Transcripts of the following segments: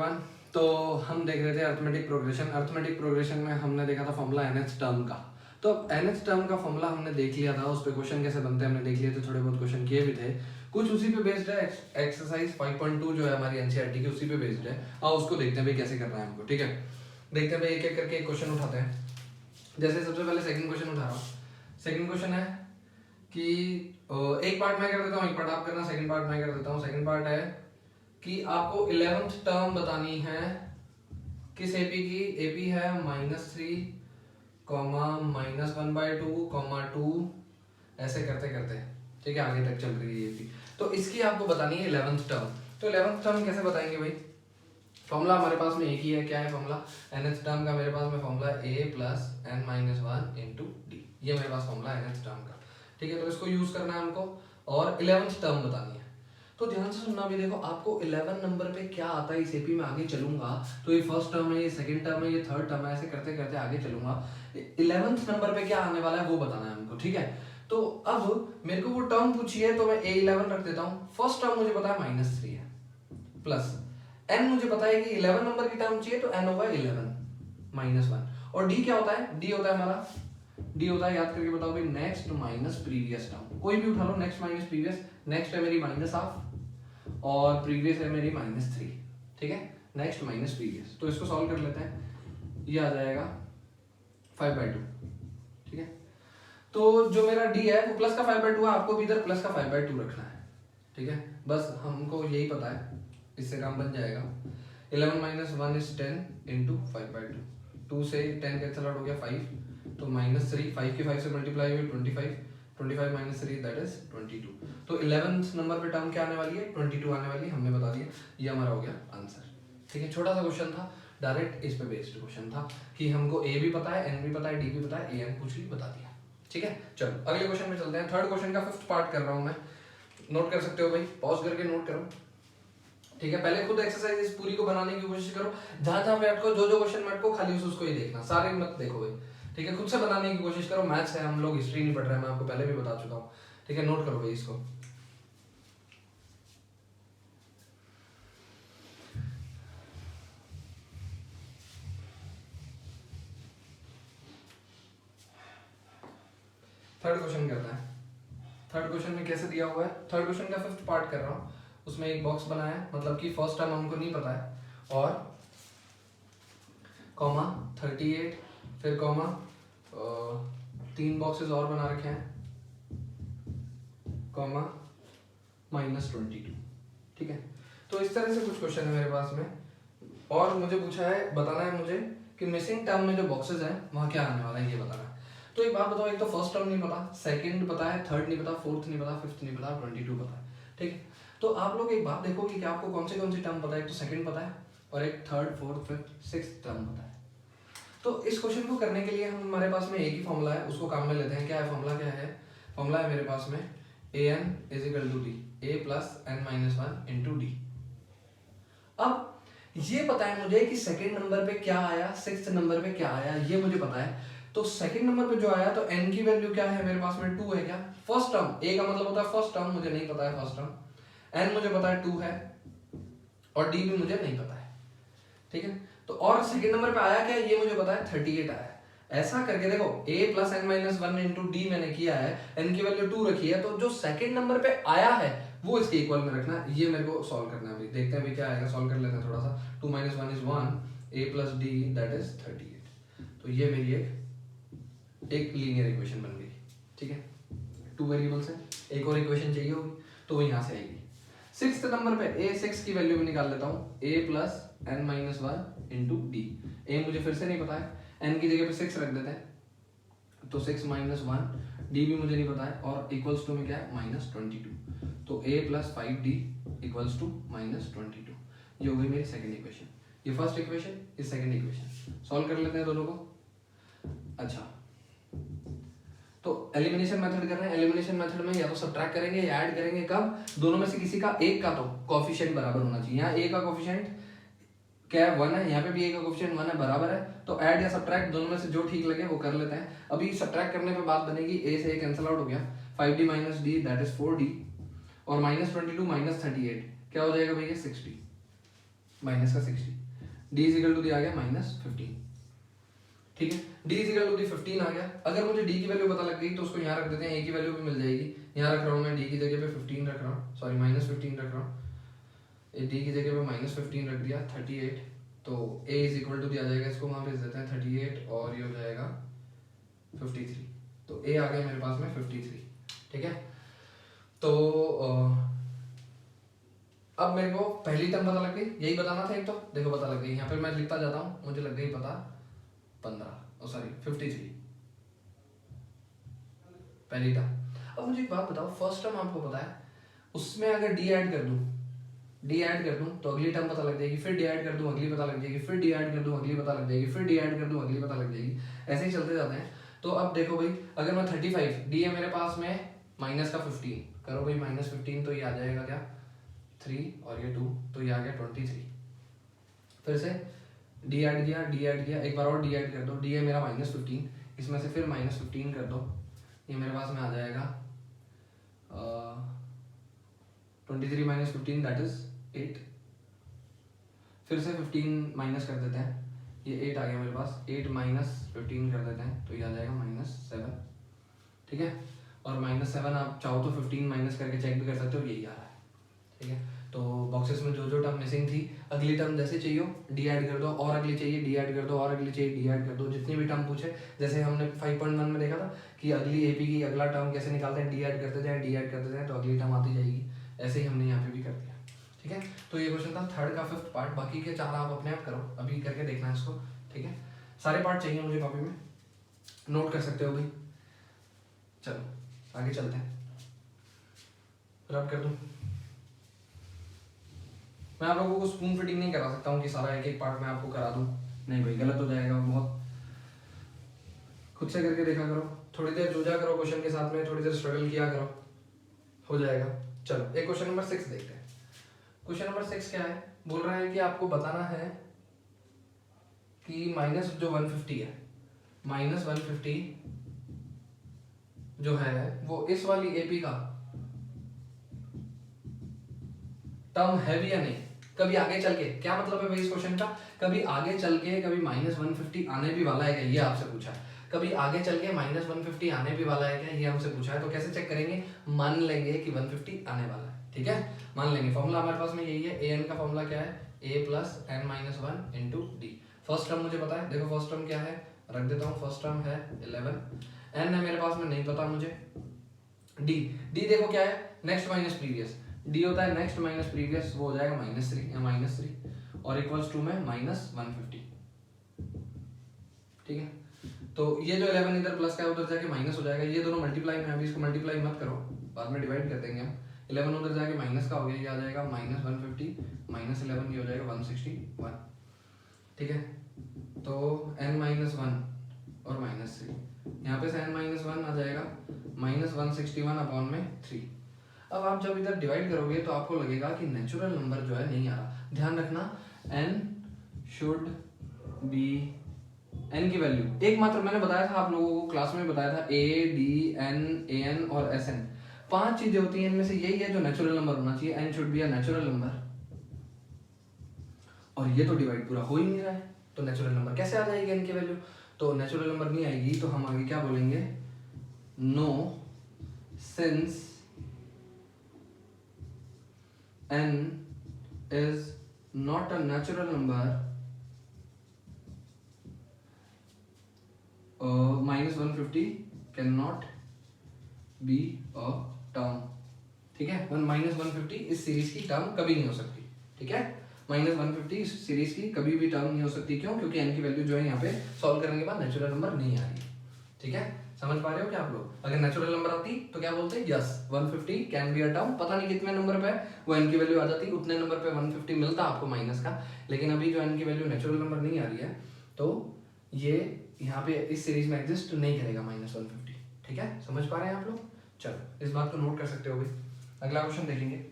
Everyone. तो हम देख रहे थे अर्थमेटिक प्रोग्रेशन। अर्थमेटिक प्रोग्रेशन में हमने देखा था फॉर्मूला एनएच टर्म का। तो एनएच टर्म का फॉर्मूला हमने देख लिया था, उस पे क्वेश्चन कैसे बनते हैं हमने देख लिए थे, थोड़े बहुत क्वेश्चन किए भी थे, कुछ उसी पे बेस्ड है। एक्सरसाइज 5.2 जो है हमारी एनसीईआरटी की उसी पे बेस्ड है। आओ उसको देखते हैं भाई कैसे करना है हमको। ठीक है, देखते हैं भाई एक एक करके एक क्वेश्चन उठाते हैं। जैसे सबसे पहले सेकंड क्वेश्चन उठा रहा हूँ। सेकंड क्वेश्चन है कि एक पार्ट मैं कर देता हूँ, एक पार्ट आप करना, सेकंड पार्ट मैं कर देता हूँ। सेकंड पार्ट है कि आपको 11th टर्म बतानी है किस एपी की। एपी है -3, -1/2, 2 ऐसे करते करते, ठीक है, आगे तक चल रही है एपी। तो इसकी आपको बतानी है 11th टर्म। तो 11th टर्म कैसे बताएंगे भाई? फॉर्मूला हमारे पास में एक ही है, क्या है फॉर्मूला? nth टर्म का मेरे पास में फॉर्मूला a + n-1 * d। ये मेरे पास फॉर्मूला है nth टर्म का। ठीक है, तो इसको यूज करना है हमको और 11th टर्म बतानी है। तो ध्यान से सुनना भी, देखो आपको 11 नंबर पे क्या आता है इस एपी में आगे चलूंगा। तो ये फर्स्ट टर्म है, ये सेकंड टर्म है, ये थर्ड टर्म है, ऐसे करते करते आगे चलूंगा। 11th नंबर पे क्या आने वाला है वो बताना है हमको। ठीक है, तो अब मेरे को वो टर्म पूछी है तो मैं a11 रख देता हूँ। फर्स्ट टर्म मुझे पता है -3 है, प्लस n मुझे पता है कि 11 नंबर की टर्म चाहिए तो n/11 -1। और d क्या होता है? d होता है हमारा, d होता है, याद करके बताओ भाई, नेक्स्ट माइनस प्रीवियस टर्म। कोई भी उठा लो, नेक्स्ट माइनस प्रीवियस। नेक्स्ट है मेरी -1/2 और प्रीवियस है मेरी -3। ठीक है, नेक्स्ट माइनस प्रीवियस। तो इसको सॉल्व कर लेते हैं, ये आ जाएगा 5/2। ठीक है, तो जो मेरा d है वो प्लस का 5/2 है, आपको भी इधर प्लस का 5/2 रखना है। ठीक है, बस हमको यही पता है, इससे काम बन जाएगा। 11 - 1 = 10 × 5/2। 2 से 10 कैंसिल आउट हो गया 5, तो -3, 5 के 5 से मल्टीप्लाई हुई 25, 25 - 3 दैट इज 22। तो 11th नंबर पे टर्म क्या आने वाली है? 22 आने वाली है, हमने बता दिया। ये हमारा हो गया आंसर। ठीक है, छोटा सा क्वेश्चन था, डायरेक्ट इस पे बेस्ड क्वेश्चन था कि हमको ए भी पता है, एन भी पता है, डी भी पता है, ए एन पूछ ली, बता दिया। ठीक है, चलो अगले क्वेश्चन में चलते हैं। थर्ड क्वेश्चन का 5th पार्ट कर रहा हूं मैं, नोट कर सकते हो भाई, पॉज करके नोट करो। ठीक है, पहले खुद एक्सरसाइज इस पूरी को बनाने की कोशिश करो। जहां जहां पे अटको, जो जो क्वेश्चन में अटको, खाली उसको ही देखना, सारे मत देखो भाई। ठीक है, खुद से बनाने की कोशिश करो। मैथ्स है, हम लोग हिस्ट्री नहीं पढ़ रहे हैं, मैं आपको पहले भी बता चुका हूँ। ठीक है, नोट करो भाई इसको। थर्ड क्वेश्चन करता है। थर्ड क्वेश्चन में कैसे दिया हुआ है? थर्ड क्वेश्चन का 5th पार्ट कर रहा हूँ, उसमें एक बॉक्स बनाया है, मतलब कि फर्स्ट टर्म हमको नहीं पता है, और कॉमा 38, फिर कॉमा 3 बॉक्सेस और बना रखे हैं, कॉमा -22। ठीक है, तो इस तरह से कुछ क्वेश्चन है मेरे पास में, और मुझे पूछा है, बताना है मुझे कि मिसिंग टर्म में जो बॉक्सेस हैं वहाँ क्या आने वाला है, ये बताना है। तो एक बात बताओ, एक तो फर्स्ट टर्म नहीं पता, सेकंड पता है, थर्ड नहीं पता, फोर्थ नहीं पता, फिफ्थ नहीं पता, 22 पता है। ठीक है, तो आप लोग एक बात देखो कि आपको कौन सी टर्म पता है। एक तो सेकंड पता है और एक third, fourth, fifth, sixth term पता है। तो इस क्वेश्चन को करने के लिए हमारे पास में एक ही फॉर्मूला है, उसको काम में लेते हैं। क्या है फॉर्मूला? क्या है फॉर्मूला? है मेरे पास में an = d, a + n-1 * d। अब ये पता है मुझे कि सेकंड नंबर पे क्या आया, सिक्स्थ नंबर पे क्या आया, ये मुझे पता है। तो सेकंड नंबर पे जो आया, तो n की वैल्यू क्या है मेरे पास में? 2 है। क्या फर्स्ट टर्म? a का मतलब होता है फर्स्ट टर्म, मुझे नहीं पता है फर्स्ट टर्म। n मुझे पता है 2 है, और d भी मुझे नहीं पता है। ठीक है, तो और सेकंड नंबर पे आया क्या, ये मुझे पता है 38 आया है। ऐसा करके देखो, a + n-1 * d मैंने किया है, n की वैल्यू 2 रखी है, तो जो सेकंड नंबर पे आया है वो इसके इक्वल में रखना है। ये मेरे को सॉल्व करना है भाई, देखते हैं भाई क्या आएगा। सॉल्व कर लेते हैं थोड़ा सा। 2 - 1 = 1, a + d दैट इज 38। तो ये मेरी एक लीनियर इक्वेशन बन गई। ठीक है, 2 वेरिएबल्स है, एक और इक्वेशन चाहिए होगी तो वो यहाँ से आएगी। सिक्स्थ नंबर पे a6 की वैल्यू भी निकाल लेता हूँ, a + n-1 * d। a मुझे फिर से नहीं पता है, n की जगह पे 6 रख देते हैं, तो 6 - 1, d भी मुझे नहीं पता है, और इक्वल्स टू में क्या है? -22। तो a + 5d = -22। ये हो गई मेरी सेकंड इक्वेशन। ये फर्स्ट इक्वेशन, ये सेकंड इक्वेशन। सॉल्व कर लेते हैं दोनों को। अच्छा, तो एलिमिनेशन मेथड कर रहे हैं। एलिमिनेशन मेथड में या तो सब्ट्रैक्ट करेंगे या ऐड करेंगे। कब? दोनों में से किसी का एक का तो कोएफिशिएंट बराबर होना चाहिए। यहाँ a का कोएफिशिएंट क्या है? 1 है, यहाँ पे भी a का कोएफिशिएंट 1 है, बराबर है। तो ऐड या सब्ट्रैक्ट दोनों में से जो ठीक लगे वो कर लेते हैं। अभी सब्ट्रैक्ट करने पे बात बनेगी, a से a कैंसिल आउट हो गया, 5d - d that is 4d, और -22 - 38 क्या हो जाएगा भैया? 60। माइनस का 60, d is equal to d आ गया -15। ठीक है, d is equal to d 15 आ गया। अगर मुझे डी की वैल्यू पता लग गई तो उसको यहाँ रख देते हैं, ए की वैल्यू भी मिल जाएगी। यहाँ रख रहा हूँ मैं डी की जगह पे 15 रख रहा हूँ, सॉरी -15 रख रहा हूँ। डी की जगह पे -15 रख दिया, 38। तो ए इज इक्वल टू दी आ जाएगा, इसको वहाँ भेज देते हैं 38 और ये हो जाएगा 53। तो ए आ गया मेरे पास में 53। ठीक है, तो अब मेरे को पहली टर्म पता लग गई, यही बताना था एक तो, देखो पता लग गई। यहाँ पे मैं लिखता जाता हूँ, मुझे लग गई पता 53 पहली टर्म। अब मुझे एक बात बताओ, फर्स्ट टर्म आपको पता है, उसमें अगर डी ऐड कर दूं तो अगली टर्म पता लग जाएगी, फिर डी ऐड कर दूं अगली पता लग जाएगी, फिर डी ऐड कर दूं अगली पता लग जाएगी, फिर डी ऐड कर दूं अगली पता लग जाएगी, ऐसे ही चलते जाते हैं। तो अब देखो भाई, अगर मैं 35, डी है मेरे पास में माइनस का 15, करो भाई -15, तो ये आ जाएगा क्या 3 और ये 2, तो ये आ गया 23। फिर से डी ऐड किया, एक बार और डी ऐड कर दो, डी है मेरा -15, इसमें से फिर -15 कर दो, ये मेरे पास में आ जाएगा 23 - 15 दैट इज 8। फिर से 15 माइनस कर देते हैं, ये 8 आ गया मेरे पास, 8 - 15 कर देते हैं तो ये आ जाएगा -7। ठीक है, और -7 आप चाहो तो 15 माइनस करके चेक भी कर सकते हो, यही आ रहा है। ठीक है, तो बॉक्सेस में जो जो टर्म मिसिंग थी, अगली टर्म जैसे चाहिए डी ऐड कर दो, और अगली चाहिए डी ऐड कर दो, और अगली चाहिए डी ऐड कर दो, जितनी भी टर्म पूछे। जैसे हमने 5.1 में देखा था कि अगली एपी की अगला टर्म कैसे निकालते हैं, डी ऐड करते जाए, डी ऐड करते जाए तो अगली टर्म आती जाएगी। ऐसे ही हमने यहाँ पे भी कर दिया। ठीक है, तो ये क्वेश्चन था थर्ड का 5th पार्ट, बाकी के 4 आप अपने आप करो, अभी करके देखना है इसको। ठीक है, सारे पार्ट चाहिए मुझे कॉपी में, नोट कर सकते हो भाई। चलो आगे चलते हैं, रब कर दूं। मैं आप लोगों को स्पून फिटिंग नहीं करा सकता हूँ कि सारा एक एक पार्ट मैं आपको करा दूं, नहीं भाई गलत हो जाएगा बहुत। खुद से करके देखा करो, थोड़ी देर जूझा करो क्वेश्चन के साथ में, थोड़ी देर स्ट्रगल किया करो, हो जाएगा। चलो एक क्वेश्चन नंबर 6 देखते हैं। क्वेश्चन नंबर 6 क्या है, बोल रहा है कि आपको बताना है कि माइनस जो 150 है, -150 जो है वो इस वाली एपी का टर्म है भी या नहीं, कभी आगे चल के। क्या मतलब है भाई इस क्वेश्चन का, कभी आगे चल के कभी -150 आने भी वाला है क्या, ये आपसे पूछा है। कभी आगे चल के -150 आने भी वाला है क्या, ये हमसे पूछा है। तो कैसे चेक करेंगे, मान लेंगे कि 150 आने वाला है। ठीक है, मान लेंगे, फॉर्मूला हमारे पास में यही है, an का फॉर्मूला क्या है, a + n - 1 × d। First term मुझे पता है, देखो फर्स्ट टर्म क्या है, रख देता हूँ, फर्स्ट टर्म है 11, n है मेरे पास में नहीं पता मुझे, d देखो क्या है, नेक्स्ट माइनस प्रीवियस, d होता है नेक्स्ट माइनस प्रीवियस, वो हो जाएगा -3 या -3 और इक्वल्स टू में -150। ठीक है, तो ये जो 11 इधर प्लस का है उधर जाके माइनस हो जाएगा, ये दोनों मल्टीप्लाई में, अभी इसको मल्टीप्लाई मत करो, बाद में डिवाइड कर देंगे हम। 11 उधर जाके माइनस का हो गया, ये आ जाएगा -150 -11, ये हो जाएगा 161। ठीक है, तो n - 1 और -3, यहाँ पे से n - 1 आ जाएगा -161/3। अब आप जब इधर डिवाइड करोगे तो आपको लगेगा कि नेचुरल नंबर जो है नहीं आ रहा। ध्यान रखना, n शुड बी, n की वैल्यू एकमात्र मैंने बताया था आप लोगों को क्लास में बताया था, a d n a n और s n 5 चीजें होती हैं, इनमें से यही है जो नेचुरल नंबर होना चाहिए, n should be a natural number. और ये तो डिवाइड पूरा हो ही नहीं रहा है, तो नेचुरल नंबर कैसे आ जाएगी n की वैल्यू, तो नेचुरल नंबर नहीं आएगी, तो हम आगे क्या बोलेंगे, no since n is not a natural number, -150 cannot be a term। ठीक है, -150 इस सीरीज की टर्म कभी नहीं हो सकती। ठीक है, -150 इस सीरीज की कभी भी टर्म नहीं हो सकती, क्यों, क्योंकि n की वैल्यू जो है यहाँ पे सॉल्व करने के बाद नेचुरल नंबर नहीं आ रही। ठीक है, समझ पा रहे हो क्या आप लोग, अगर नेचुरल नंबर आती तो क्या बोलते, yes 150 can be a term, पता नहीं कितने नंबर पे वो n की वैल्यू आ जाती, उतने नंबर पे 150 मिलता आपको माइनस का। लेकिन अभी जो n की वैल्यू नेचुरल नंबर नहीं आ रही है, तो ये यहाँ पे इस सीरीज में एग्जिस्ट नहीं करेगा -150। ठीक है, समझ पा रहे हैं आप लोग, चलो इस बात को नोट कर सकते हो भाई। अगला क्वेश्चन देखेंगे,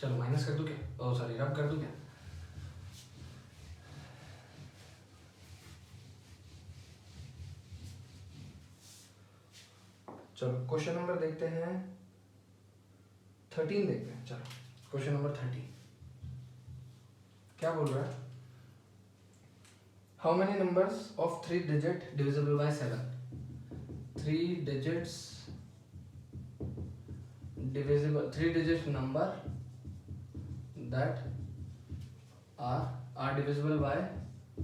चलो माइनस कर दूं क्या, ओ सॉरी रब कर दूं क्या। चलो क्वेश्चन नंबर देखते हैं 13 देखते हैं। चलो क्वेश्चन नंबर 13 क्या बोल रहा है, how many numbers of 3 digit divisible by 7, 3 digits divisible 3 digit number that are divisible by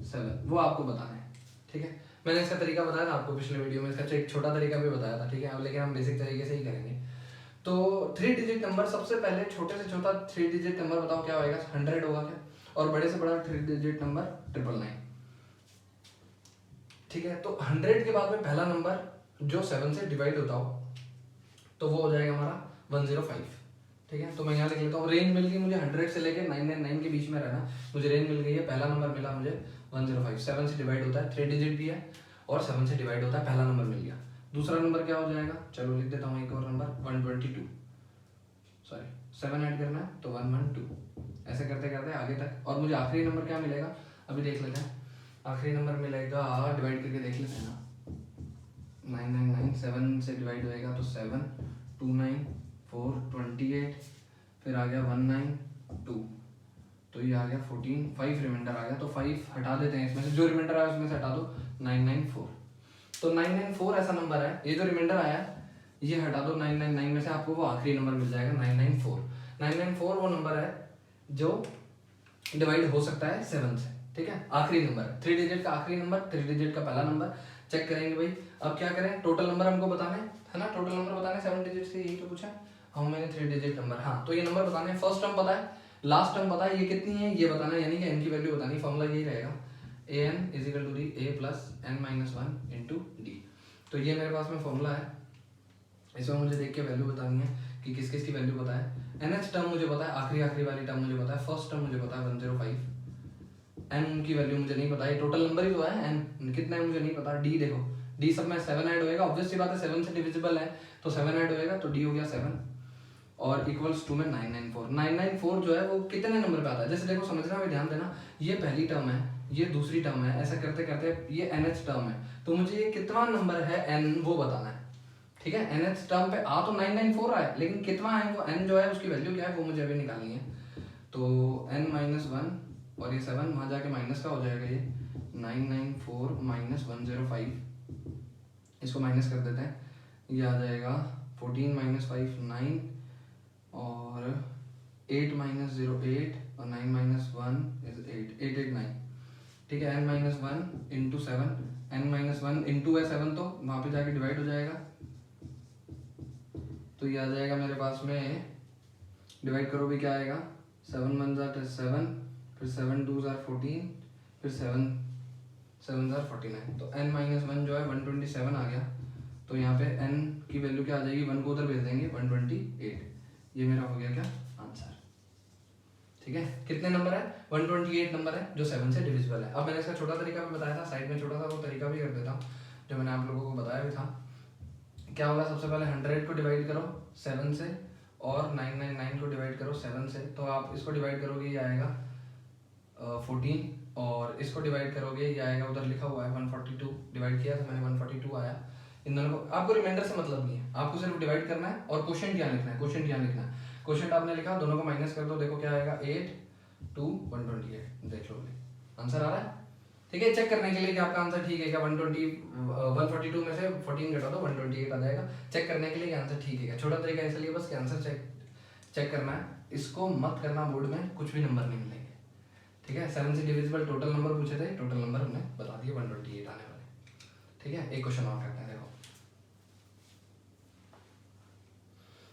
7, वो आपको बताना है। ठीक है, मैंने इसका तरीका बताया था आपको पिछले वीडियो में, इसका एक छोटा तरीका भी बताया था। ठीक है, अब लेकिन हम बेसिक तरीके से ही करेंगे। तो 3 डिजिट नंबर, सबसे पहले छोटे से छोटा 3 डिजिट नंबर बताओ क्या होगा, 100 होगा क्या, और बड़े से बड़ा 3 डिजिट नंबर 999। ठीक है, तो 100 के बाद में पहला नंबर जो 7 से डिवाइड होता हो तो वो हो जाएगा हमारा 105। ठीक है, तो मैं यहाँ लिख लेता हूँ, रेंज मिल गई मुझे 100 से लेके 999 के बीच में रहना, मुझे रेंज मिल गई है। पहला नंबर मिला मुझे 105, 7 से डिवाइड होता है, 3 डिजिट भी है और 7 से डिवाइड होता है, पहला नंबर मिल गया। दूसरा नंबर क्या हो जाएगा, चलो लिख देता हूँ एक और नंबर 122, सॉरी 7 ऐड करना है तो 112, ऐसे करते करते आगे तक। और मुझे आखिरी नंबर क्या मिलेगा अभी देख लेते हैं, आखिरी नंबर मिलेगा, डिवाइड करके देख लेते हैं ना, 999 7 से डिवाइड होएगा तो 7, 2 9 4 28, फिर आ गया 192, तो ये आ गया 14, 5 रिमाइंडर आ गया, तो 5 हटा देते हैं इसमें से, जो रिमाइंडर आया उसमें से हटा दो, 994। तो 994 ऐसा नंबर है, ये जो रिमाइंडर आया ये हटा दो 999 में से, आपको वो आखिरी नंबर मिल जाएगा 994। 994 वो नंबर है जो डिवाइड हो सकता है 7 से। ठीक है, आखिरी नंबर 3 डिजिट का आखिरी नंबर, 3 डिजिट का पहला नंबर। चेक करेंगे भाई, अब क्या करें, टोटल नंबर हमको बताना है ना, टोटल नंबर बताना है 7 डिजिट से, यही तो पूछा हाउ मेनी 3 डिजिट नंबर। हाँ, तो ये नंबर बताने हैं, फर्स्ट टर्म पता है, लास्ट टर्म पता है, ये कितनी है ये बताना है, यानी कि n की वैल्यू बतानी है। फॉर्मूला यही रहेगा, an is equal to the a plus n minus 1 into d. तो ये मेरे पास में फॉर्मूला है, इसमें मुझे देख के वैल्यू बतानी है कि किस किस की वैल्यू पता है। nth टर्म मुझे पता है, आखिरी वाली टर्म मुझे पता है, फर्स्ट टर्म मुझे पता है 105, n की वैल्यू मुझे नहीं पता, ये टोटल नंबर ही तो है, n कितना है मुझे नहीं पता। d देखो, d सब में 7 ऐड होएगा, ऑब्वियस सी बात है 7 से डिविजिबल है तो 7 ऐड होएगा, तो d हो गया 7 और इक्वल्स टू में 994। 994 जो है वो कितने नंबर पे आता है, जैसे देखो समझना भी, ध्यान देना, ये पहली टर्म है, ये दूसरी टर्म है, ऐसा करते करते ये nth टर्म है, तो मुझे ये कितना नंबर है n वो बताना है। ठीक है, nth टर्म पे आ तो 994 आया, लेकिन कितना है वो n जो है उसकी वैल्यू क्या है वो मुझे अभी निकालनी है। तो n माइनस 1 और ये 7 वहाँ जाके माइनस का हो जाएगा, ये 994 माइनस 105, इसको माइनस कर देते हैं, ये आ जाएगा 14 माइनस 5 9 और 8 माइनस 0 8 और 9 माइनस 1 इज 8 889। ठीक है, n minus 1 into 7, n minus 1 into है 7 तो वहाँ पे जाके डिवाइड हो जाएगा, तो ये आ जाएगा मेरे पास में, डिवाइड करो भी क्या आएगा, 7 1 जार 7, फिर 7 2 जार 14, फिर 7 7 जार 49, तो n माइनस 1 जो है 127 आ गया। तो यहाँ पे n की वैल्यू क्या आ जाएगी, 1 को उधर भेज देंगे 128, ये मेरा हो गया क्या आंसर। ठीक है, कितने नंबर है, 128 नंबर है जो 7 से डिविजिबल है। अब मैंने इसका छोटा तरीका भी बताया था, साइड में छोटा सा वो तरीका भी कर देता हूँ जो मैंने आप लोगों को बताया भी था। क्या होगा, सबसे पहले 100 को डिवाइड करो 7 से और 999 को डिवाइड करो 7 से, तो आप इसको डिवाइड करोगे ये आएगा 14, और इसको डिवाइड करोगे ये आएगा, उधर लिखा हुआ है 142, डिवाइड किया था मैंने 142 आया। इन दोनों को, आपको रिमाइंडर से मतलब नहीं है, आपको सिर्फ डिवाइड करना है और क्वेश्चन क्या लिखना है, क्वेश्चन क्या लिखना है, क्वेश्चन आपने लिखा, दोनों को माइनस कर दो, देखो क्या आएगा 8 2 128, देख लो आंसर आ रहा है। ठीक है, चेक करने के लिए कि आपका आंसर ठीक है क्या, 142 में से 14 घटा दो 128 आ जाएगा, चेक करने के लिए आंसर ठीक है क्या। छोटा तरीका इसलिए बस कि आंसर चेक करना है, इसको मत करना बोर्ड में, कुछ भी नंबर नहीं मिलेंगे। ठीक है, 7 से डिविजिबल टोटल नंबर पूछे थे, टोटल नंबर हमने बता दिए 128 आने वाले। ठीक है, एक क्वेश्चन और करते हैं, देखो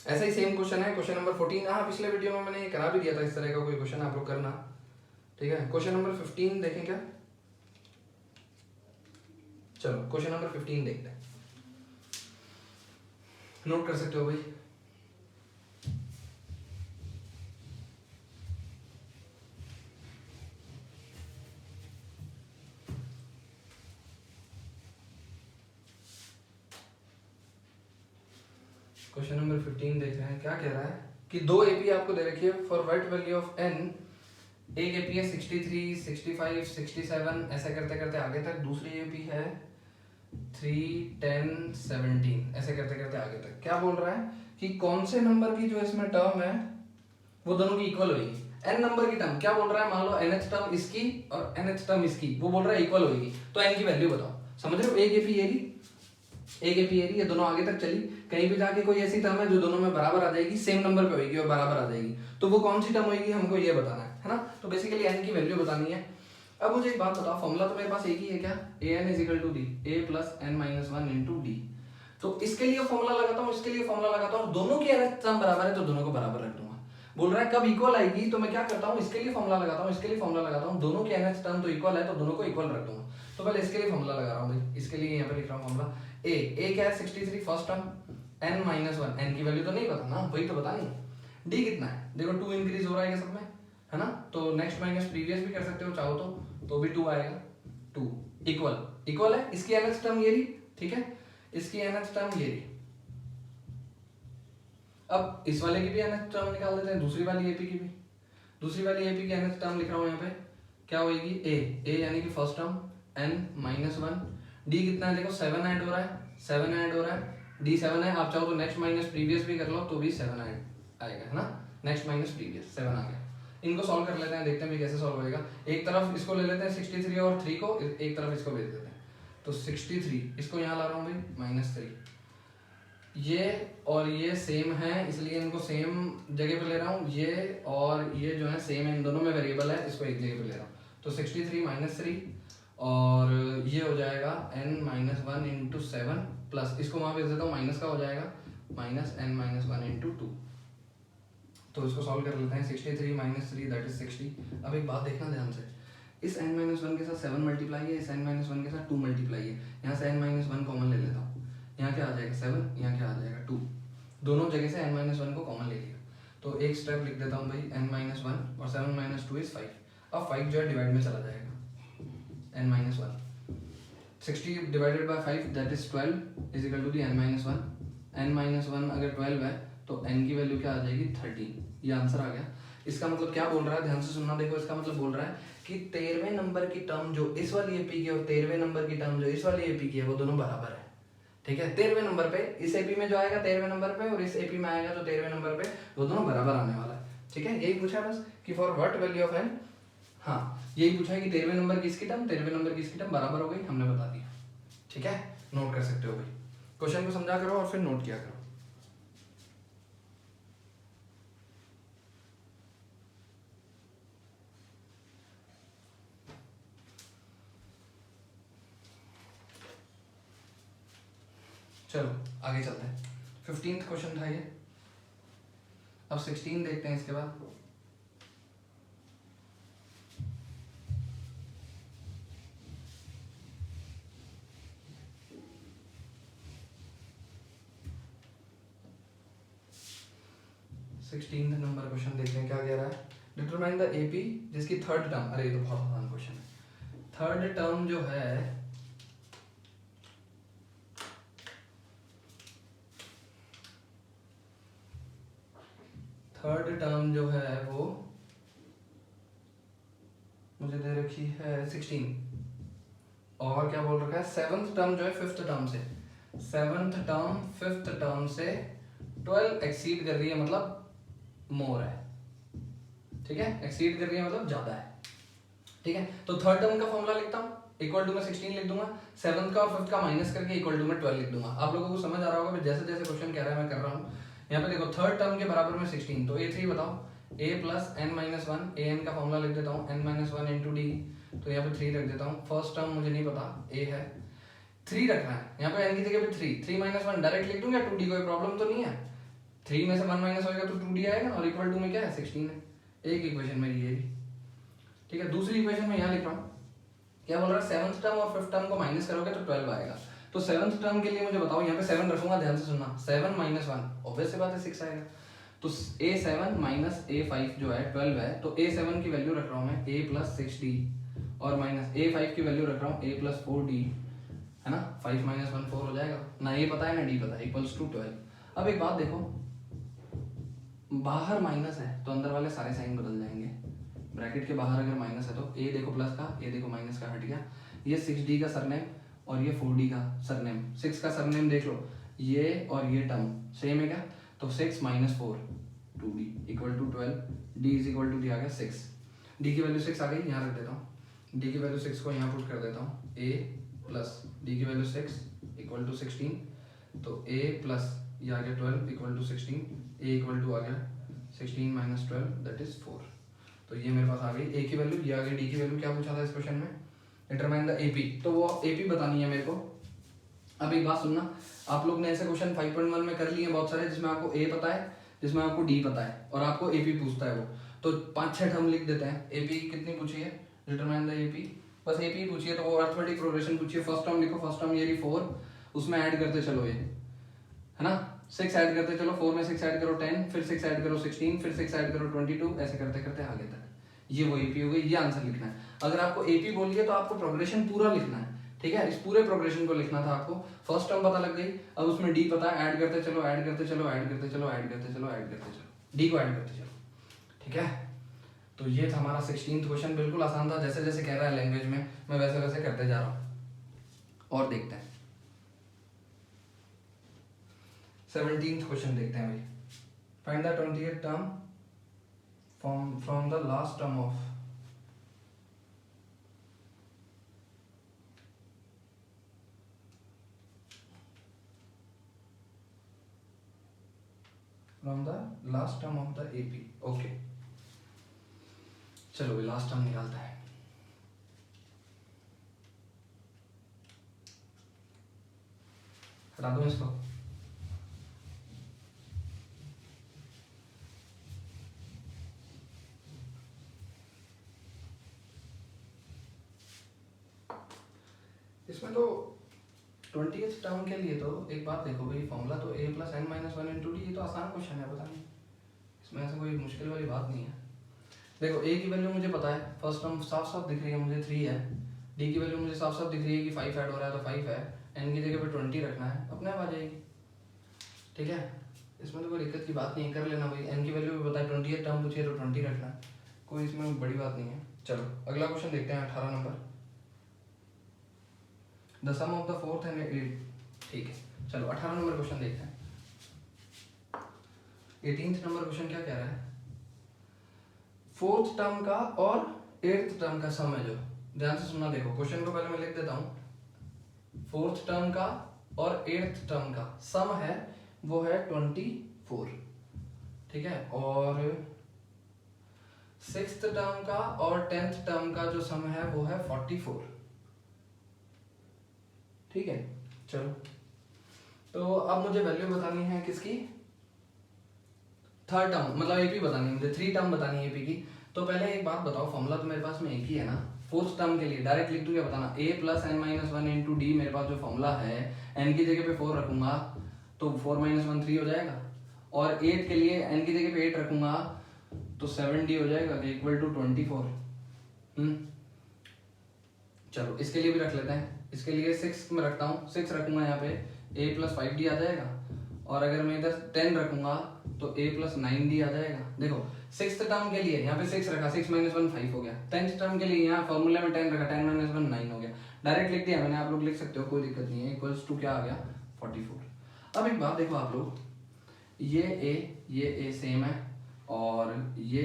ऐसा ही सेम क्वेश्चन है, क्वेश्चन नंबर 14। हाँ, पिछले वीडियो में मैंने करा भी दिया था इस तरह का कोई क्वेश्चन, आप लोग करना। ठीक है, क्वेश्चन नंबर 15 देखें क्या, चलो क्वेश्चन नंबर 15 देखते हैं, नोट कर सकते हो भाई। क्वेश्चन नंबर 15 देख रहे हैं, क्या कह रहा है, कि दो एपी आपको दे रखी है for what value of n. एक एपी है 63, 65, 67 ऐसे करते करते आगे तक, दूसरी एपी है 3, 10, 17 ऐसे करते करते आगे तक। क्या बोल रहा है कि कौन से नंबर की जो इसमें टर्म है वो दोनों की इक्वल होगी। एन नंबर की टर्म क्या बोल रहा है, मान लो एनएच टर्म इसकी और एनएच टर्म इसकी, वो बोल रहा है इक्वल होगी, तो एन की वैल्यू बताओ। समझ रहे हो, एक एपी ये रही, एक एपी ये रही, ये दोनों आगे तक चली, कहीं भी जाके कोई ऐसी टर्म है जो दोनों में बराबर आ जाएगी, सेम नंबर पे होगी और बराबर आ जाएगी, तो वो कौन सी टर्म होगी हमको ये बताना है ना। तो बेसिकली एन की वैल्यू बतानी है। अब मुझे एक बात बताओ, फॉर्मूला तो मेरे पास एक ही है क्या, a n is equal to d, a plus n minus one into d. तो इसके लिए फॉर्मूला लगाता हूँ, इसके लिए फॉर्मूला लगाता हूँ, दोनों की एनएच टर्म बराबर है तो दोनों को बराबर रख दूंगा। बोल रहा है कब इक्वल आएगी, तो मैं क्या करता हूँ, इसके लिए फॉर्मूला लगाता हूँ, इसके लिए फॉर्मूला लगाता हूँ, दोनों की एनएच टर्म तो इक्वल है तो दोनों को इक्वल रख दूंगा। तो पहले इसके लिए फॉर्मूला लगा रहा हूँ भाई, इसके लिए यहाँ पे लिख रहा हूँ फॉर्मूला। ए क्या है 63 first term, n minus one, n की वैल्यू तो नहीं पता ना, वही तो बतानी। डी कितना है, देखो 2 इंक्रीज हो रहा है सब में, है ना, तो नेक्स्ट माइनस प्रीवियस भी कर सकते हो चाहो तो भी 2 आएगा। 2 इक्वल है, इसकी एनएच टर्म ये रही, ठीक है, इसकी एनएच टर्म ये रही। अब इस वाले की भी एनएच टर्म निकाल देते हैं, दूसरी वाली एपी की भी, दूसरी वाली एपी की एनएच टर्म लिख रहा हूँ यहाँ पे, क्या होगी, ए यानी कि first term n minus one, d कितना है देखो 7 ऐड हो रहा है, 7 ऐड हो रहा है, डी 7 है, आप चाहो तो नेक्स्ट माइनस प्रीवियस भी कर लो तो भी 7 ऐड आएगा, है ना, नेक्स्ट माइनस प्रीवियस 7 आ गया। इनको सॉल्व कर लेते हैं, देखते हैं कैसे सॉल्व होएगा। एक तरफ इसको ले लेते हैं 63 और 3 को, एक तरफ इसको भेज देते हैं, तो 63 इसको यहाँ ला रहा हूँ भाई -3, ये और ये सेम है इसलिए इनको सेम जगह पे ले रहा हूँ, ये और ये जो है सेम है, इन दोनों में वेरिएबल है, इसको एक जगह पे ले रहा हूँ, तो 63 - 3 और ये हो जाएगा n minus one into 7 plus इसको वहां भेज देता हूँ, माइनस का हो जाएगा -n माइनस वन इंटू 2। तो इसको सॉल्व कर लेते हैं, 63 - 3 दैट इज 60। अब एक बात देखना ध्यान से, इस n माइनस वन के साथ 7 मल्टीप्लाई है, इस n माइनस वन के साथ 2 मल्टीप्लाई है, यहाँ से n माइनस वन कॉमन ले लेता हूँ, यहाँ क्या आ जाएगा 7, यहाँ क्या आ जाएगा 2, दोनों जगह से n माइनस वन को कॉमन ले लिया, तो एक स्टेप लिख देता हूँ भाई n माइनस वन और 7 - 2 इज 5। अब 5 जो है डिवाइड में चला जाएगा, n minus one, 60 divided by 5 that is 12 is equal to the n minus one. n minus one अगर 12 है तो n की वैल्यू क्या आ जाएगी 13, ये आंसर आ गया। इसका मतलब क्या बोल रहा है, ध्यान से सुनना, देखो इसका मतलब बोल रहा है कि 13वें नंबर की टर्म जो इस वाली एपी की और 13वें नंबर की टर्म जो इस वाली एपी की है वो दोनों बराबर है, ठीक है। 13वें नंबर पे इस एपी में जो आएगा 13वें नंबर पे और इस एपी में आएगा जो 13वें नंबर पे, वो दोनों बराबर आने वाला है, ठीक है। यही पूछा बस कि for what value of n, हाँ यही पूछा है कि 13वें नंबर की इसकी टर्म 13वें नंबर की इसकी टर्म बराबर हो गई, हमने बता दिया, ठीक है। नोट कर सकते हो भाई, क्वेश्चन को समझा करो और फिर नोट किया करो। चलो आगे चलते हैं, 15th क्वेश्चन था ये, अब 16 देखते हैं इसके बाद। सिक्सटीन नंबर क्वेश्चन देखते हैं क्या कह रहा है, डिटरमाइन द एपी जिसकी थर्ड टर्म, अरे ये तो बहुत आसान क्वेश्चन है, थर्ड टर्म जो है वो मुझे दे रखी है 16 और क्या बोल रखा है, सेवंथ टर्म जो है फिफ्थ टर्म से, सेवंथ टर्म फिफ्थ टर्म से 12 एक्सीड कर रही है, मतलब मोर है, ठीक है, एक्सीड कर रही है मतलब ज्यादा है, ठीक है। तो थर्ड टर्म का फॉर्मूला लिखता हूँ, इक्वल टू में 16 लिख दूंगा, सेवंथ का और फिफ्थ का माइनस करके इक्वल टू में 12 लिख दूंगा। आप लोगों को समझ आ रहा होगा जैसे जैसे क्वेश्चन कह रहा है मैं कर रहा हूँ। यहाँ पे देखो थर्ड टर्म के बराबर में 16, तो a3 बताओ, a plus n minus one, a n का फॉर्मूला लिख देता हूँ n minus one into d, तो यहाँ पे 3 रख देता हूँ। फर्स्ट टर्म मुझे नहीं पता, a है, 3 रखना है यहाँ पे, n की जगह पे 3 माइनस वन डायरेक्ट लिख दूंगा, 2d कोई प्रॉब्लम तो नहीं है, 3 में से 1 माइनस होगा तो 2d आएगा और इक्वल टू में क्या है 16 है। एक इक्वेशन मेरी ये, ठीक है। दूसरी इक्वेशन में यहाँ लिख रहा हूँ, क्या बोल रहा है, सेवंथ टर्म और फिफ्थ टर्म को माइनस करोगे तो 12 आएगा। तो सेवंथ टर्म के लिए मुझे बताओ, यहाँ पे 7 रखूंगा, ध्यान से सुनना, 7 माइनस वन ऑब्वियस सी बात है 6 आएगा, तो a7 माइनस a5 जो है 12 है, तो a7 की वैल्यू रख रहा हूँ मैं a प्लस 6d और माइनस a5 की वैल्यू रख रहा हूँ a प्लस 4d, है ना, 5 माइनस 1 4 हो जाएगा ना, ये पता है ना d पता है, इक्वल्स टू 12। अब एक बात देखो, बाहर माइनस है तो अंदर वाले सारे साइन बदल जाएंगे। ब्रैकेट के बाहर अगर माइनस है तो ए देखो प्लस का, ए देखो माइनस का, हट गया। ये 6d का सरनेम और ये 4d का सरनेम। 6 का सरनेम देख लो, ये और ये टर्म सेम है क्या, तो 6 minus 4 2d equal to 12, d is equal to दिया गया 6। d की वैल्यू 6 आ गई, यहाँ रख देता हूँ। d की वैल्यू 6 को यहाँ पुट कर देता हूँ, a प्लस d की वैल्यू 6 इक्वल टू 16, तो a प्लस ये आ गया 12 equal to 16, a equal to आ गया 16 माइनस 12 दैट इज 4। तो ये मेरे पास आ गई a की वैल्यू, ये आ गई d की वैल्यू। क्या पूछा था इस क्वेश्चन में, डिटरमाइन द AP, तो वो AP बतानी है मेरे को। अब एक बात सुनना, आप लोग ने ऐसे क्वेश्चन 5.1 में कर लिए बहुत सारे, जिसमें आपको A पता है, जिसमें आपको D पता है और आपको AP पूछता है वो, तो 5-6 टर्म लिख देते हैं। AP कितनी पूछी है, डिटरमाइन द AP, बस AP ही पूछिए, तो वो अर्थमेटिक प्रोग्रेशन पूछिए। फर्स्ट टर्म लिखो, फर्स्ट टर्म ये रही 4, उसमें ऐड करते चलो, ये है ना 6 ऐड करते चलो, 4 में 6 ऐड करो 10, फिर 6 ऐड करो 16, फिर 6 ऐड करो 22, ऐसे करते करते आगे तक। ये वो AP हो गई, ये आंसर लिखना है। अगर आपको AP बोलिए तो आपको प्रोग्रेशन पूरा लिखना है, ठीक है। इस पूरे प्रोग्रेशन को लिखना था आपको। फर्स्ट टर्म पता लग गई, अब उसमें D पता है, ऐड करते चलो, ऐड करते चलो, ऐड करते चलो, ऐड करते चलो, ऐड करते चलो, D को ऐड करते चलो, ठीक है। तो ये था हमारा 16th क्वेश्चन, बिल्कुल आसान था, जैसे जैसे कह रहा है लैंग्वेज में मैं वैसे वैसे करते जा रहा हूँ। और देखते हैं 17th क्वेश्चन देखते हैं भाई। Find the 20th term from the last term of AP। Okay चलो भाई लास्ट टर्म निकालते हैं। हटा दो इसको, इसमें तो 20th टर्म के लिए तो एक बात देखो भाई, फॉर्मूला तो a plus n minus 1 into D, ये तो आसान क्वेश्चन है, पता नहीं इसमें ऐसा कोई मुश्किल वाली बात नहीं है। देखो a की वैल्यू मुझे पता है, फर्स्ट टर्म साफ साफ दिख रही है मुझे 3 है, d की वैल्यू मुझे साफ साफ दिख रही है कि 5 ऐड हो रहा है तो 5 है, n की जगह पे 20 रखना है, अपने आप आ जाएगी, ठीक है। इसमें तो कोई दिक्कत की बात नहीं है, कर लेना भाई। n की वैल्यू भी पता है, 20th टर्म पूछिए तो 20 रखना है, कोई इसमें बड़ी बात नहीं है। चलो अगला क्वेश्चन देखते हैं, 18 number, the sum of the fourth and 8, ठीक है। चलो 18 नंबर क्वेश्चन देखते हैं। 18th नंबर क्वेश्चन क्या कह रहा है, फोर्थ टर्म का और 8th टर्म का सम है जो, ध्यान से सुनना। देखो क्वेश्चन को पहले मैं लिख देता हूं, फोर्थ टर्म का और 8th टर्म का सम है वो है 24, ठीक है, और 6th टर्म का और 10th टर्म का जो सम है वो है 44, ठीक है। चलो तो अब मुझे वैल्यू बतानी है किसकी, थर्ड टर्म, मतलब एपी बतानी है मुझे, 3 टर्म बतानी है एपी की। तो पहले एक बात बताओ, फॉर्मूला तो मेरे पास में एक ही है ना, फोर्थ टर्म के लिए डायरेक्ट लिख दूं, क्या बताना, a plus n minus 1 into D, मेरे पास जो फॉर्मूला है n की जगह पे 4 रखूंगा तो 4 माइनस 1 3 हो जाएगा, और 8 के लिए n की जगह पे 8 रखूंगा तो 7d हो जाएगा इक्वल टू 24। चलो इसके लिए भी रख लेते हैं, इसके लिए 6 में रखता हूँ, 6 रखूंगा यहाँ पे, a प्लस 5d आ जाएगा, और अगर मैं इधर 10 रखूंगा तो a प्लस 9d आ जाएगा। देखो 6th टर्म के लिए यहाँ पे 6 रखा, 6 माइनस 1 5 हो गया, 10th टर्म के लिए यहाँ फॉर्मूले में 10 रखा, 10 माइनस 1 9 हो गया, डायरेक्ट लिख दिया मैंने, आप लोग लिख सकते हो, कोई दिक्कत नहीं है, इक्वल्स टू क्या आ गया 44। अब एक बात देखो आप लोग, ये a सेम है, और ये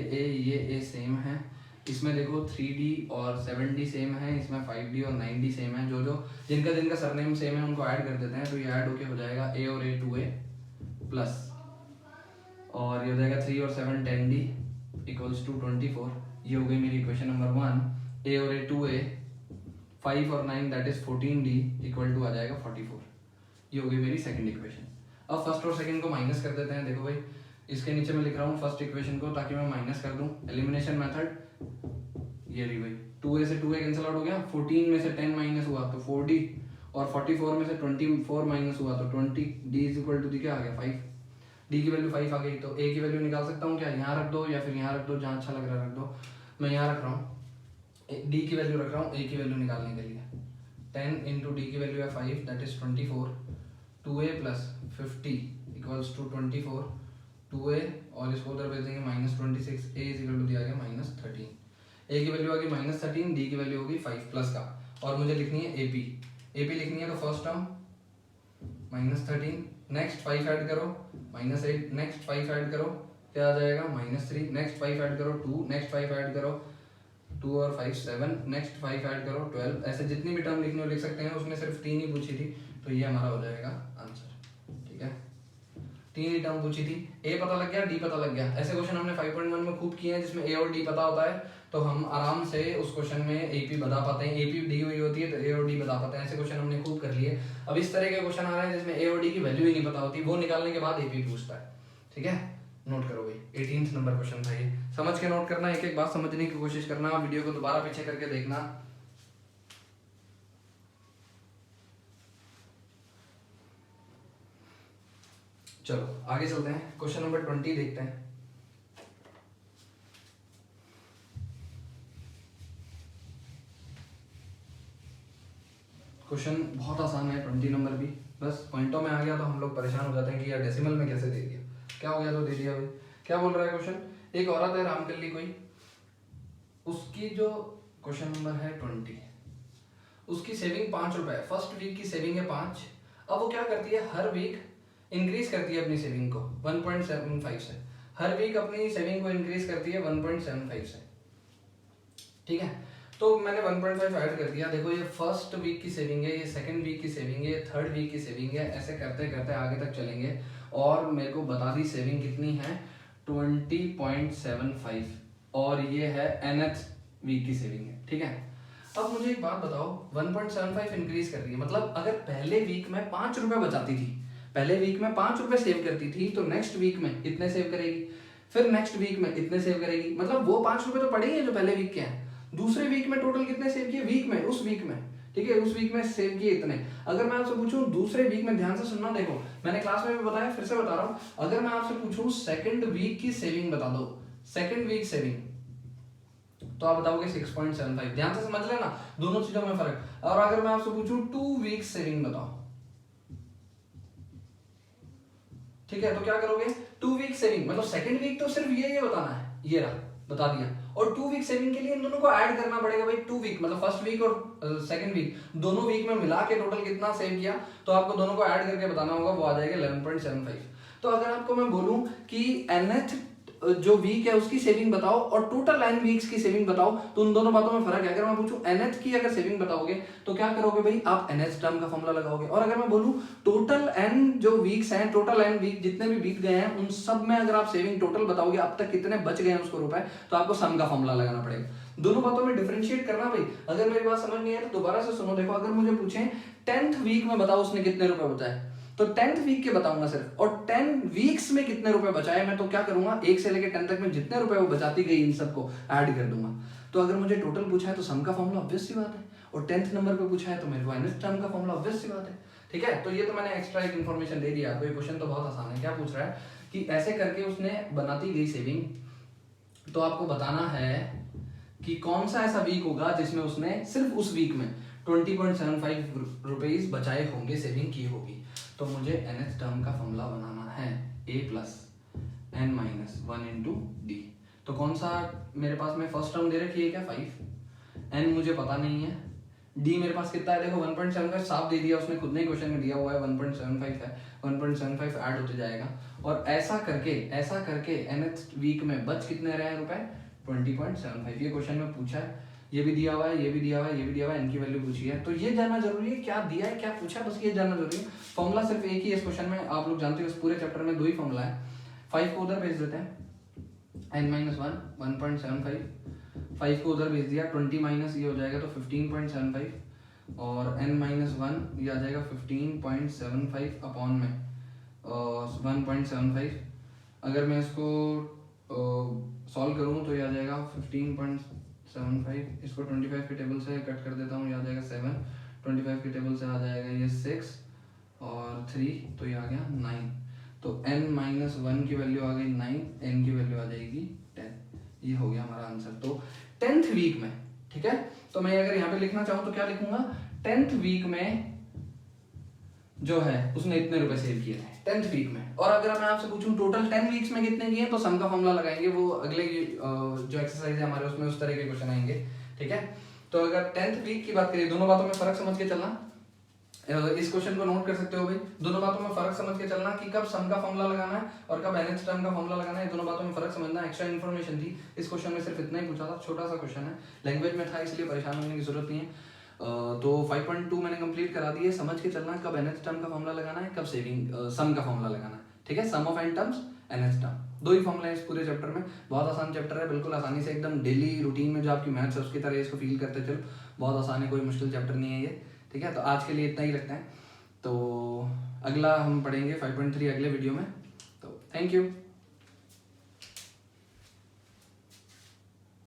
a सेम है, इसमें देखो 3d और 7d सेम है, इसमें 5d और 9d सेम है, जो जिनका सरनेम सेम है उनको ऐड कर देते हैं, तो ये ऐड होके हो जाएगा a और a 2a प्लस, और ये हो जाएगा 3 और 7 10d इक्वल्स टू 24। ये हो गई मेरी इक्वेशन नंबर 1, a और a 2a, 5 और 9 that is 14d equal to आ जाएगा 44। ये हो गई मेरी सेकंड इक्वेशन। अब फर्स्ट और सेकंड को माइनस कर देते हैं। देखो भाई इसके नीचे मैं लिख रहा हूँ फर्स्ट इक्वेशन को ताकि मैं माइनस कर दूं, एलिमिनेशन मेथड, ये रही भाई 2a से 2a कैंसिल आउट हो गया, 14 में से 10 माइनस हुआ तो 4d, और 44 में से 24 माइनस हुआ तो 20, d इज इक्वल टू क्या आ गया 5, d की वैल्यू 5 आ गई, तो a की वैल्यू निकाल सकता हूँ क्या, यहाँ रख दो या फिर यहाँ रख दो, जहाँ अच्छा लग रहा है रख दो, मैं यहाँ रख रहा हूँ, d की वैल्यू रख रहा हूँ a की वैल्यू निकालने के लिए, 10 इंटू डी की वैल्यू है 5 that is 24, 2a plus 50 equals to 24, 2a और इसको उधर भेज देंगे -26, a इज इक्वल टू दिया गया -13, a की वैल्यू आ गई -13, d की वैल्यू होगी 5 प्लस का, और मुझे लिखनी है AP लिखनी है तो फर्स्ट टर्म -13, नेक्स्ट 5 ऐड करो -8, नेक्स्ट 5 ऐड करो क्या आ जाएगा -3, नेक्स्ट 5 ऐड करो 2, नेक्स्ट 5 ऐड करो 2 और 5 7, नेक्स्ट 5 ऐड करो 12, ऐसे जितनी भी टर्म लिखनी हो लिख सकते हैं। उसमें सिर्फ 3 ही पूछी थी, तो ये हमारा हो जाएगा आंसर। ठीक है, 3 ही टर्म पूछी थी, ए पता लग गया, डी पता लग गया। ऐसे क्वेश्चन हमने 5.1 में खूब किए हैं जिसमें ए और डी पता होता है, तो हम आराम से उस क्वेश्चन में एपी बता पाते हैं, एपी डी हुई होती है तो ए और डी बता पाते हैं। ऐसे क्वेश्चन हमने खूब कर लिए। अब इस तरह के क्वेश्चन आ रहे हैं जिसमें ए और डी की वैल्यू ही नहीं पता होती, वो निकालने के बाद एपी पूछता है। ठीक है, नोट करो भाई, 18th नंबर क्वेश्चन था ये, समझ के नोट करना, एक एक बात समझने की कोशिश करना, वीडियो को दोबारा पीछे करके देखना। चलो आगे चलते हैं, क्वेश्चन नंबर 20 देखते हैं। क्वेश्चन बहुत आसान है 20 नंबर भी, बस पॉइंटों में आ गया तो हम लोग परेशान हो जाते हैं कि यार डेसिमल में कैसे दे दिया, क्या हो गया तो दे दिया भाई। क्या बोल रहा है क्वेश्चन, एक औरत है रामकली कोई, उसकी जो क्वेश्चन नंबर है 20, उसकी सेविंग 5 रुपए, फर्स्ट वीक की सेविंग है 5। अब वो क्या करती है, हर वीक इंक्रीज करती है अपनी सेविंग को 1.75 से, हर वीक अपनी सेविंग को इंक्रीज करती है 1.75 से। ठीक है, तो मैंने 1.5 ऐड कर दिया। देखो ये फर्स्ट वीक की सेविंग है, ये सेकंड वीक की सेविंग है, थर्ड वीक की सेविंग है, ऐसे करते करते आगे तक चलेंगे और मेरे को बता दी सेविंग कितनी है 20.75, और ये है nth वीक की सेविंग है। ठीक है, अब मुझे एक बात बताओ, 1.75 इंक्रीज कर रही है, मतलब अगर पहले वीक में 5 रुपए बचाती थी, पहले वीक में 5 रुपए सेव करती थी, तो नेक्स्ट वीक में इतने सेव करेगी, फिर नेक्स्ट वीक में इतने सेव करेगी, मतलब वो 5 रुपए तो पड़े ही है जो पहले वीक के हैं। दूसरे वीक में टोटल कितने सेव किए, वीक में, उस वीक में, ठीक है, उस वीक में सेव किए इतने। अगर मैं आपसे पूछूं दूसरे वीक में, ध्यान से सुनना, देखो मैंने क्लास में भी बताया, फिर से बता रहा हूं, अगर मैं आपसे पूछूं सेकंड वीक की सेविंग बता दो, सेकंड वीक सेविंग, तो आप बताओगे 6.75। ध्यान से समझ लेना दोनों चीजों में फर्क। और अगर मैं आपसे पूछूं 2 वीक सेविंग बताओ, ठीक है, तो क्या करोगे, 2 वीक सेविंग, मतलब सेकंड वीक तो सिर्फ ये बताना है, ये रहा बता दिया, और 2 वीक सेविंग के लिए इन दोनों को ऐड करना पड़ेगा भाई। 2 वीक मतलब फर्स्ट वीक और सेकंड वीक, दोनों वीक में मिला के टोटल कितना सेव किया, तो आपको दोनों को ऐड करके बताना होगा, वो आ जाएगा 11.75। तो अगर आपको मैं बोलूं कि nth जो वीक है उसकी सेविंग बताओ और टोटल n वीक्स की सेविंग बताओ, तो उन दोनों बातों में फर्क है। अगर मैं पूछूं nth की अगर सेविंग बताओगे तो क्या करोगे भाई, आप nth टर्म का फॉर्मूला लगाओगे, और अगर मैं बोलूं टोटल n जो वीक्स हैं, टोटल n वीक जितने भी बीत गए हैं उन सब में अगर आप सेविंग टोटल बताओगे अब तक कितने बच गए हैं उसको रुपए, तो आपको सम का फॉर्मूला लगाना पड़ेगा। दोनों बातों में डिफरेंशिएट करना भाई। अगर मेरी बात समझ नहीं आए तो दोबारा से सुनो। देखो अगर मुझे पूछे 10th वीक में बताओ उसने कितने रुपए बचाए, तो 10th वीक के बताऊंगा सिर्फ, और 10 वीक्स में कितने रुपए बचाए मैं, तो क्या करूंगा 1 से लेकर 10 तक में जितने रुपए वो बचाती गई इन सबको ऐड कर दूंगा। तो अगर मुझे टोटल पूछा है तो सम का फॉर्मूला ऑब्वियस सी बात है, और 10th नंबर पे पूछा है तो मेरे को nth टर्म का फॉर्मूला ऑब्वियस सी बात है। ठीक है, तो ये तो मैंने एक्स्ट्रा एक इन्फॉर्मेशन दे दिया आपको। ये क्वेश्चन तो बहुत आसान है। क्या पूछ रहा है कि ऐसे करके उसने बनाती गई सेविंग, तो आपको बताना है कि कौन सा ऐसा वीक होगा जिसमें उसने सिर्फ उस वीक में 20.75 रुपीज बचाए होंगे, सेविंग की होगी। तो मुझे nth टर्म का फॉर्मूला बनाना है a plus n minus 1 into d. तो कौन सा मेरे पास में फर्स्ट टर्म दे रखी है क्या 5, n मुझे पता नहीं है, d मेरे पास कितना है, देखो 1.75 साफ दे दिया उसने, खुद ने क्वेश्चन में दिया हुआ है 1.75 है, 1.75 ऐड होते जाएगा, और ऐसा करके nth वीक में बच कितने रहे रुपए 20.75। ये क्वेश्चन में पूछा है, ये भी दिया हुआ है, ये भी दिया हुआ है, ये भी दिया हुआ है, इनकी वैल्यू पूछी है। तो ये जानना जरूरी है क्या दिया है क्या पूछा है, बस ये जानना जरूरी है। फॉर्मूला सिर्फ एक ही है इस क्वेश्चन में, आप लोग जानते हो इस पूरे चैप्टर में 2 ही फॉर्मूला है। 5 को उधर भेज देते हैं, n-1 1.75, 5 को उधर भेज दिया, 20 माइनस ये हो जाएगा तो 15.75, और n-1 ये आ जाएगा 15.75 अपॉन में 1.75। अगर मैं इसको सॉल्व करूँ तो ये आ जाएगा 15.75, इसको 25 के टेबल से कट कर देता हूँ, ये आ जाएगा 7, 25 के टेबल से आ जाएगा ये 6 और 3, तो ये आ गया 9। तो n-1 की वैल्यू आ गई 9, n की वैल्यू आ जाएगी 10। ये हो गया हमारा आंसर। तो 10th वीक में, ठीक है, तो मैं अगर यहाँ पे लिखना चाहूँ तो क्या लिखूंगा, 10th वीक में जो है उसने इतने रुपए सेव किए थे 10th वीक में। और अगर मैं आपसे पूछूं टोटल 10 वीक्स में कितने किए तो सम का फॉर्मूला लगाएंगे, वो अगले जो एक्सरसाइज है हमारे उसमें उस तरह के क्वेश्चन आएंगे, ठीक है। तो अगर 10th वीक की बात करिए, दोनों बातों में फर्क समझ के चलना, इस क्वेश्चन को नोट कर सकते हो भाई, दोनों बातों में फर्क समझ के चलना कि कब सम का फॉर्मूला लगाना है और कब nth टर्म का फॉर्मूला लगाना है, दोनों बातों में फर्क समझना। एक्स्ट्रा इन्फॉर्मेशन थी इस क्वेश्चन में, सिर्फ इतना ही पूछा था, छोटा सा क्वेश्चन है, लैंग्वेज में था इसलिए परेशान होने की जरूरत नहीं है। तो 5.2 मैंने कंप्लीट करा दी है, समझ के चलना कब nth टर्म का फॉर्मूला लगाना है, कब सम का फॉर्मूला लगाना है, ठीक है। Sum of n terms nth term, दो ही फॉर्मूला है इस पूरे चैप्टर में। बहुत आसान चैप्टर है, बिल्कुल आसानी से एकदम डेली रूटीन में जो आपकी मैथ्स है उसकी तरह इसको फील करते चलो, बहुत आसान है, कोई मुश्किल चैप्टर नहीं है ये, ठीक है। तो आज के लिए इतना ही रखते हैं, तो अगला हम पढ़ेंगे 5.3 अगले वीडियो में। तो थैंक यू।